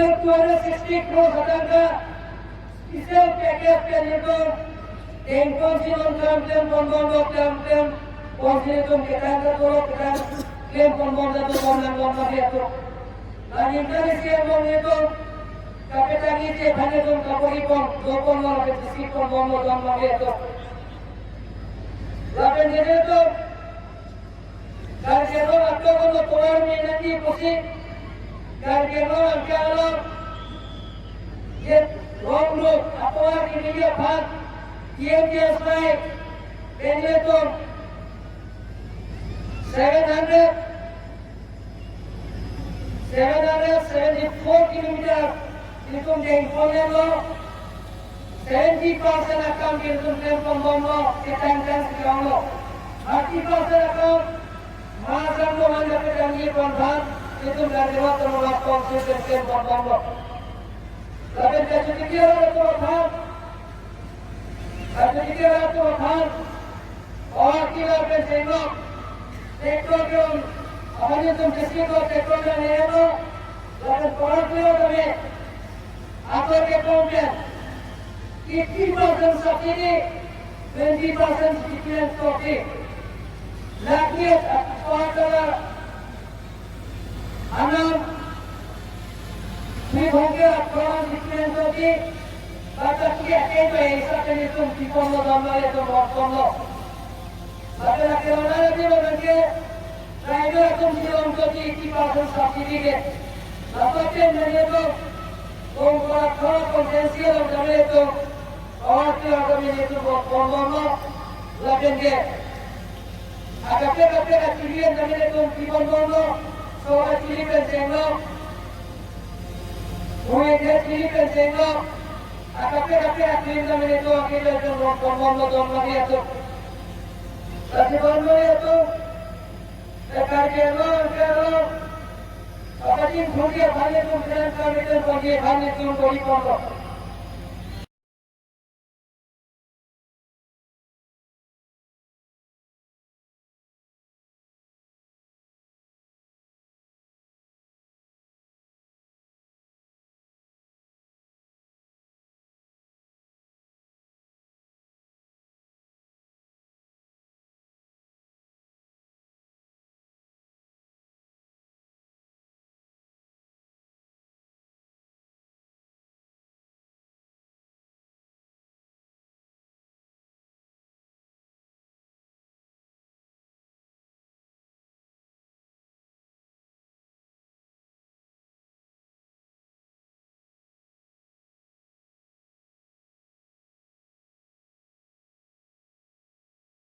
Isel 260 crores hatanga. Isel package ke nito. Ten konsinon tem konsinon konsinon ketanga tolo ketanga tem konsinon to konsinon itu. Dan Indonesia mong itu kapitani je bhane tum kapori pon do konsinon ke diski konsinon itu. Lapan jadi itu karena atau kalau tuan menanti musik karena angkala ye long look atau ini dia bhag dia slide ini tu 774 kilometer itu jengkolnya lo 70% akan kita pembangun kita akan sekarang lo 30% akan masa lo hanya pedanggi pembangun itu dari waktu menolak konsistensi pembangun tapi kita dikira itu pembangun kita dikira itu pembangun orang kira pensengok teknologi apa itu meski ko teknologi ni lo lalu orang kira kami apa kemudian 80% subsidy, 20% difference profit. Lakiat atau anam विभागीय अपराध difference profit, baca kia apa hisap ini tu dipon lo gambar itu bopon lo. Baca lagi mana lagi orang ke, driver tu bilang tu 80% subsidy ke, baca mana tu, orang orang potensial orang itu और क्या कभी नहीं तो बोलो लगन के अगर का चिड़िया नमीने तो जीवन बोलो सोरा चिड़ी पे सेंगो हुए के चिड़ी पे सेंगो अगर का चिड़ी नमीने तो अकेले तो बोलो तो लगे तो ऐसे बोलो ये तो करके लो अब तीन घंटे भाने तुम प्लान करने तो भाने तुम कोई बोलो